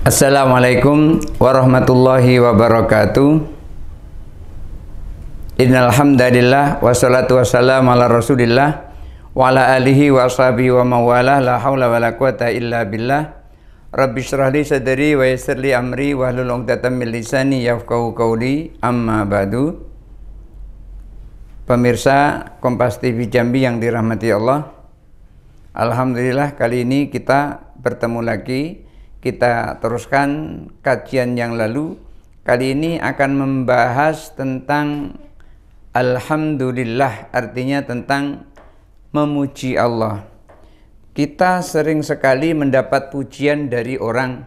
Assalamualaikum warahmatullahi wabarakatuh. Innal hamdalillah wassalatu wassalamu ala Rasulillah wa ala alihi wa sahbihi wa mawalah la haula wala quwata illa billah. Rabbi shrah li sadri wa yassir li amri wa hlul 'uqdatam min lisani yafqahu qawli. Amma ba'du. Pemirsa Kompas TV Jambi yang dirahmati Allah, alhamdulillah kali ini kita bertemu lagi. Kita teruskan kajian yang lalu. Kali ini akan membahas tentang alhamdulillah, artinya tentang memuji Allah. Kita sering sekali mendapat pujian dari orang.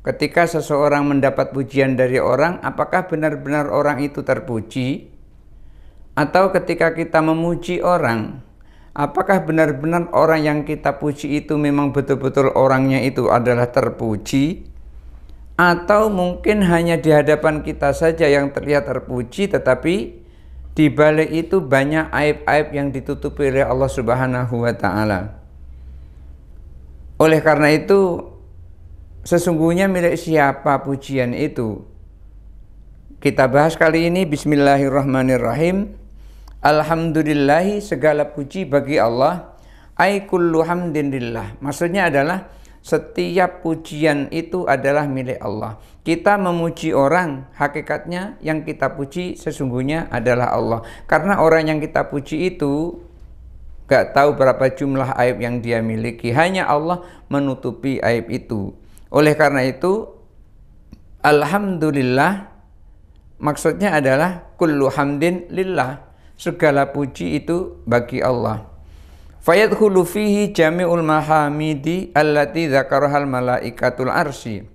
Ketika seseorang mendapat pujian dari orang, apakah benar-benar orang itu terpuji? Atau ketika kita memuji orang, apakah benar-benar orang yang kita puji itu memang betul-betul orangnya itu adalah terpuji? Atau mungkin hanya di hadapan kita saja yang terlihat terpuji, tetapi di balik itu banyak aib-aib yang ditutupi oleh Allah Subhanahu wa Ta'ala. Oleh karena itu, sesungguhnya milik siapa pujian itu? Kita bahas kali ini. Bismillahirrahmanirrahim. Alhamdulillahi, segala puji bagi Allah. Ai kullu hamdin lillah. Maksudnya adalah setiap pujian itu adalah milik Allah. Kita memuji orang, hakikatnya yang kita puji sesungguhnya adalah Allah. Karena orang yang kita puji itu gak tahu berapa jumlah aib yang dia miliki. Hanya Allah menutupi aib itu. Oleh karena itu, alhamdulillah maksudnya adalah kullu hamdin lillah. Segala puji itu bagi Allah. Fayadkhulu fihi jami'ul mahamidi allati dzakarahal malaikatul arsy.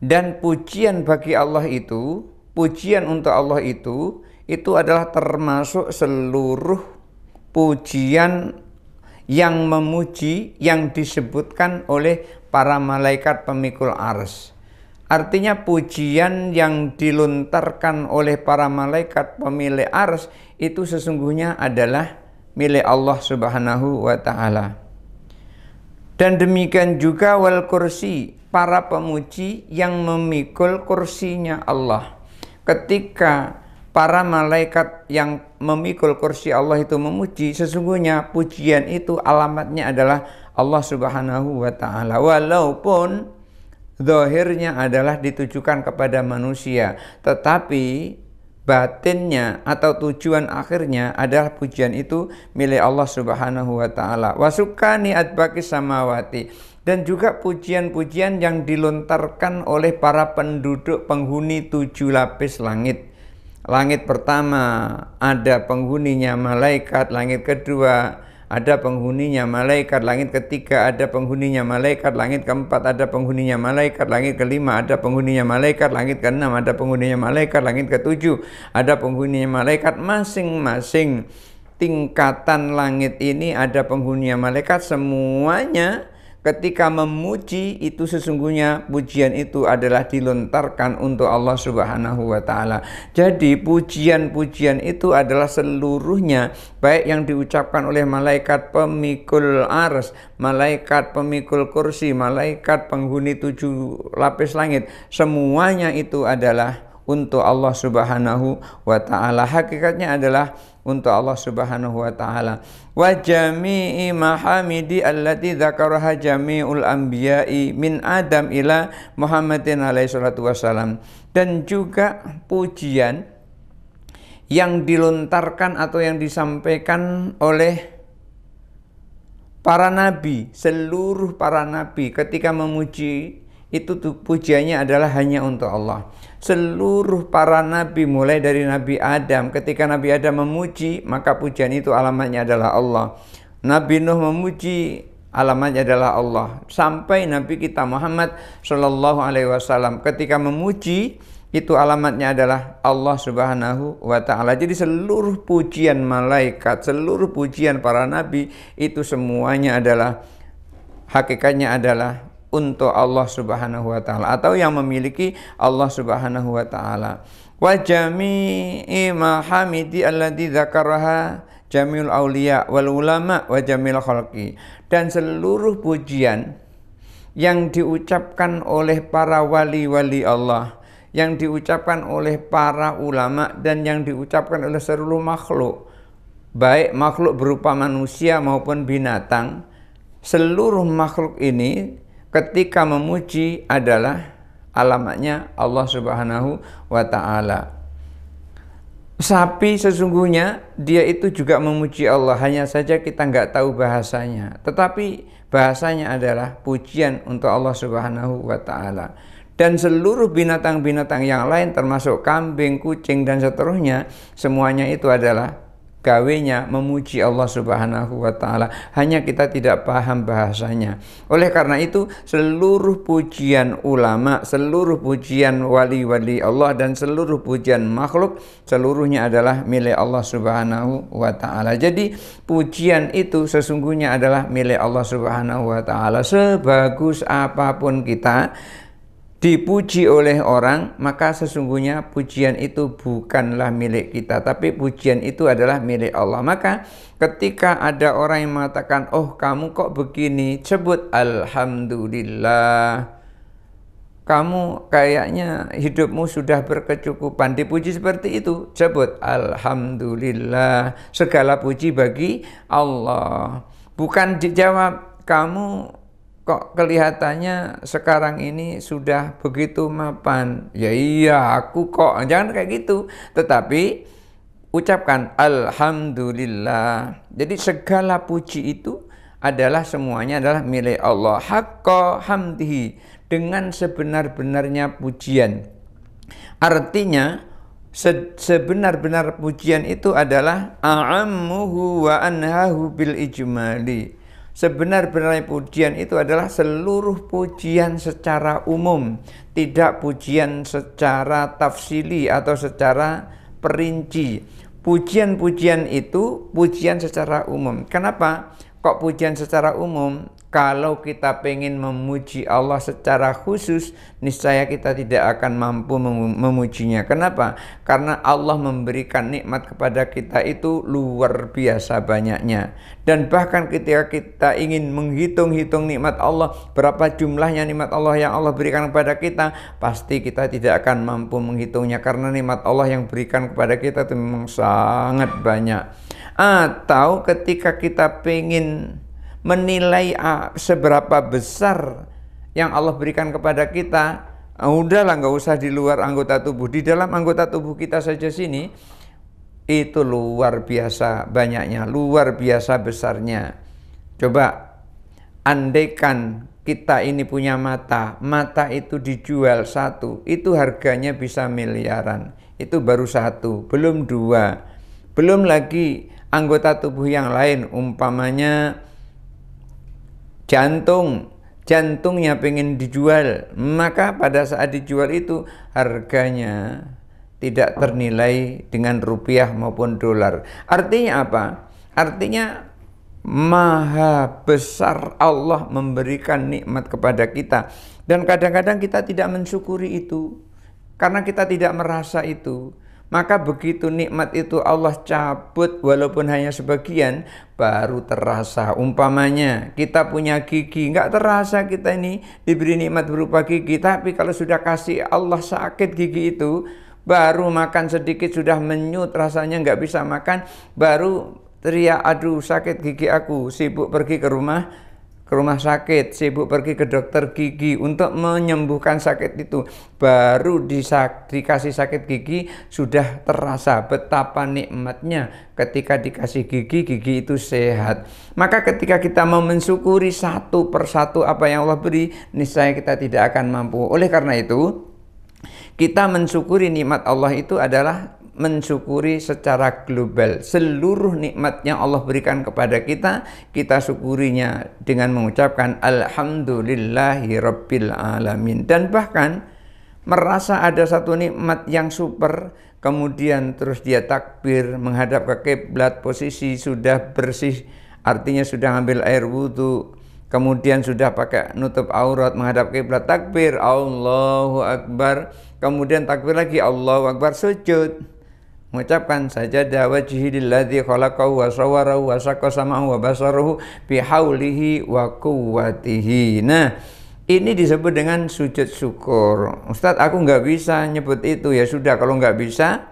Dan pujian bagi Allah itu, pujian untuk Allah itu adalah termasuk seluruh pujian yang memuji yang disebutkan oleh para malaikat pemikul arsy. Artinya pujian yang dilontarkan oleh para malaikat pemilik arsy itu sesungguhnya adalah milik Allah Subhanahu wa Ta'ala. Dan demikian juga wal kursi, para pemuji yang memikul kursinya Allah. Ketika para malaikat yang memikul kursi Allah itu memuji, sesungguhnya pujian itu alamatnya adalah Allah Subhanahu wa Ta'ala. Walaupun zahirnya adalah ditujukan kepada manusia, tetapi batinnya atau tujuan akhirnya adalah pujian itu milik Allah Subhanahu wa Ta'ala. Wasukani adbaqis samawati, dan juga pujian-pujian yang dilontarkan oleh para penduduk penghuni 7 lapis langit. Langit pertama ada penghuninya malaikat, langit kedua ada penghuninya malaikat, langit ketiga ada penghuninya malaikat, langit keempat ada penghuninya malaikat, langit kelima ada penghuninya malaikat, langit keenam ada penghuninya malaikat, langit ketujuh ada penghuninya malaikat. Masing-masing tingkatan langit ini ada penghuninya malaikat. Semuanya ketika memuji itu sesungguhnya pujian itu adalah dilontarkan untuk Allah Subhanahu wa Ta'ala. Jadi pujian-pujian itu adalah seluruhnya, baik yang diucapkan oleh malaikat pemikul arsy, malaikat pemikul kursi, malaikat penghuni 7 lapis langit, semuanya itu adalah untuk Allah Subhanahu wa Ta'ala. Hakikatnya adalah untuk Allah Subhanahu wa Ta'ala. Wa jami'i mahamidi allati dzakaraha jami'ul anbiya'i min Adam ila Muhammadin alaihi salatu wassalam. Dan juga pujian yang dilontarkan atau yang disampaikan oleh para nabi, seluruh para nabi ketika memuji itu pujiannya adalah hanya untuk Allah. Seluruh para nabi mulai dari Nabi Adam, ketika Nabi Adam memuji maka pujian itu alamatnya adalah Allah. Nabi Nuh memuji, alamatnya adalah Allah. Sampai Nabi kita Muhammad Shallallahu Alaihi Wasallam ketika memuji itu alamatnya adalah Allah Subhanahu wa Ta'ala. Jadi seluruh pujian malaikat, seluruh pujian para nabi itu semuanya adalah hakikatnya adalah untuk Allah Subhanahu wa Ta'ala, atau yang memiliki Allah Subhanahu wa Ta'ala. Wa jami'i mahamidi alladzi dzakaraha jami'ul auliya wal ulama wa jami'ul khalqi. Dan seluruh pujian yang diucapkan oleh para wali-wali Allah, yang diucapkan oleh para ulama, dan yang diucapkan oleh seluruh makhluk, baik makhluk berupa manusia maupun binatang. Seluruh makhluk ini ketika memuji adalah alamatnya Allah Subhanahu wa ta'ala. Sapi sesungguhnya dia itu juga memuji Allah, hanya saja kita nggak tahu bahasanya. Tetapi bahasanya adalah pujian untuk Allah Subhanahu wa ta'ala. Dan seluruh binatang-binatang yang lain termasuk kambing, kucing, dan seterusnya, semuanya itu adalah gawenya memuji Allah Subhanahu wa ta'ala, hanya kita tidak paham bahasanya. Oleh karena itu seluruh pujian ulama, seluruh pujian wali-wali Allah, dan seluruh pujian makhluk seluruhnya adalah milik Allah Subhanahu wa ta'ala. Jadi pujian itu sesungguhnya adalah milik Allah Subhanahu wa ta'ala. Sebagus apapun kita dipuji oleh orang, maka sesungguhnya pujian itu bukanlah milik kita, tapi pujian itu adalah milik Allah. Maka ketika ada orang yang mengatakan, oh kamu kok begini, sebut alhamdulillah, kamu kayaknya hidupmu sudah berkecukupan. Dipuji seperti itu, sebut alhamdulillah, segala puji bagi Allah. Bukan dijawab, kamu kok kelihatannya sekarang ini sudah begitu mapan. Ya iya, aku kok. Jangan kayak gitu. Tetapi ucapkan alhamdulillah. Jadi segala puji itu adalah semuanya adalah milik Allah. Haqqa hamdihi, dengan sebenar-benarnya pujian. Artinya sebenar-benar pujian itu adalah a'ammuhu wa anhahu bil ijmali. Sebenar-benarnya pujian itu adalah seluruh pujian secara umum, tidak pujian secara tafsili atau secara perinci. Pujian-pujian itu pujian secara umum. Kenapa kok pujian secara umum? Kalau kita pengen memuji Allah secara khusus, niscaya kita tidak akan mampu memujinya. Kenapa? Karena Allah memberikan nikmat kepada kita itu luar biasa banyaknya. Dan bahkan ketika kita ingin menghitung-hitung nikmat Allah, berapa jumlahnya nikmat Allah yang Allah berikan kepada kita, pasti kita tidak akan mampu menghitungnya. Karena nikmat Allah yang berikan kepada kita itu memang sangat banyak. Atau ketika kita pengen menilai seberapa besar yang Allah berikan kepada kita, udahlah nggak usah di luar anggota tubuh, di dalam anggota tubuh kita saja sini itu luar biasa banyaknya, luar biasa besarnya. Coba andaikan kita ini punya mata, mata itu dijual satu, itu harganya bisa miliaran. Itu baru satu, belum dua, belum lagi anggota tubuh yang lain, umpamanya jantungnya pengen dijual, maka pada saat dijual itu harganya tidak ternilai dengan rupiah maupun dolar. Artinya apa? Artinya maha besar Allah memberikan nikmat kepada kita, dan kadang-kadang kita tidak mensyukuri itu karena kita tidak merasa itu. Maka begitu nikmat itu Allah cabut walaupun hanya sebagian, baru terasa. Umpamanya kita punya gigi, nggak terasa kita ini diberi nikmat berupa gigi. Tapi kalau sudah kasih Allah sakit gigi itu, baru makan sedikit sudah menyut, rasanya nggak bisa makan, baru teriak, aduh sakit gigi aku, sibuk pergi ke rumah sakit, sibuk pergi ke dokter gigi untuk menyembuhkan sakit itu. Baru dikasih sakit gigi sudah terasa betapa nikmatnya ketika dikasih gigi, gigi itu sehat. Maka ketika kita mau mensyukuri satu persatu apa yang Allah beri, niscaya kita tidak akan mampu. Oleh karena itu, kita mensyukuri nikmat Allah itu adalah mensyukuri secara global. Seluruh nikmat yang Allah berikan kepada kita, kita syukurinya dengan mengucapkan alhamdulillahi rabbil alamin. Dan bahkan merasa ada satu nikmat yang super, kemudian terus dia takbir menghadap ke kiblat, posisi sudah bersih, artinya sudah ambil air wudhu, kemudian sudah pakai nutup aurat menghadap kiblat, takbir Allahu Akbar, kemudian takbir lagi Allahu Akbar, sujud, mengucapkan sajada wajhi lilladzi khalaqahu wa sawwarahu wa saqqa sam'ahu wa basarahu bihaulihi wa quwwatihi. Nah, Ini disebut dengan sujud syukur. Ustadz, aku nggak bisa nyebut itu. Ya sudah, kalau nggak bisa,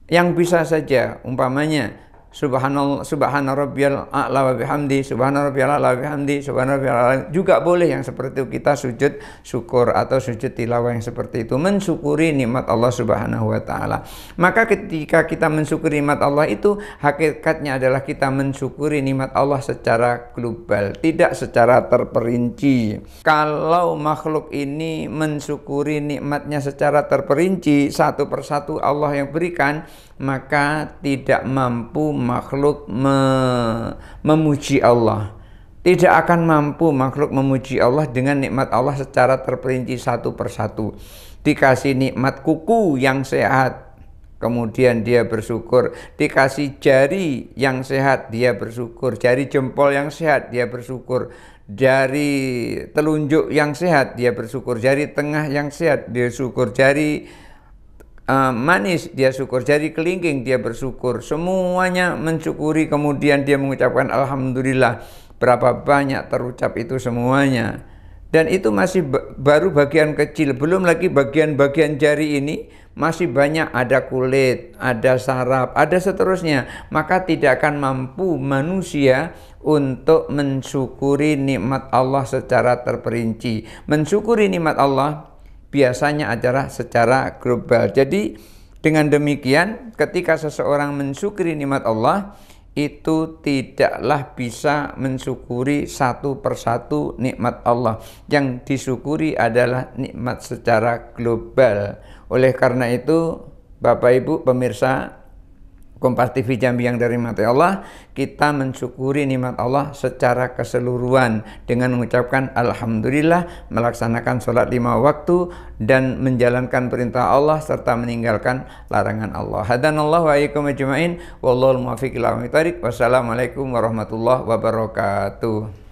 yang bisa saja. Umpamanya subhana rabbiyal a'la wa bihamdi, subhana rabbiyal a'la wa bihamdi, subhana rabbiyal a'la, juga boleh yang seperti itu. Kita sujud syukur atau sujud tilawah yang seperti itu, mensyukuri nikmat Allah Subhanahu wa taala. Maka ketika kita mensyukuri nikmat Allah itu, hakikatnya adalah kita mensyukuri nikmat Allah secara global, tidak secara terperinci. Kalau makhluk ini mensyukuri nikmatnya secara terperinci, satu persatu Allah yang berikan, maka tidak mampu makhluk memuji Allah. Tidak akan mampu makhluk memuji Allah dengan nikmat Allah secara terperinci satu persatu. Dikasih nikmat kuku yang sehat, kemudian dia bersyukur. Dikasih jari yang sehat, dia bersyukur. Jari jempol yang sehat, dia bersyukur. Jari telunjuk yang sehat, dia bersyukur. Jari tengah yang sehat, dia syukur. Jari manis, dia syukur. Jari kelingking, dia bersyukur. Semuanya mensyukuri, kemudian dia mengucapkan alhamdulillah. Berapa banyak terucap itu semuanya. Dan itu masih baru bagian kecil. Belum lagi bagian-bagian jari ini masih banyak, ada kulit, ada saraf, ada seterusnya. Maka tidak akan mampu manusia untuk mensyukuri nikmat Allah secara terperinci. Mensyukuri nikmat Allah biasanya adalah secara global. Jadi dengan demikian, ketika seseorang mensyukuri nikmat Allah, itu tidaklah bisa mensyukuri satu persatu nikmat Allah. Yang disyukuri adalah nikmat secara global. Oleh karena itu, Bapak Ibu pemirsa Kompas TV Jambi yang dari mata Allah, kita mensyukuri nikmat Allah secara keseluruhan dengan mengucapkan alhamdulillah, melaksanakan sholat 5 waktu dan menjalankan perintah Allah serta meninggalkan larangan Allah. Hadanallahu wa iyyakum ajma'in, wallahul muwaffiq ila aqwamit thoriq. Wassalamualaikum warahmatullahi wabarakatuh.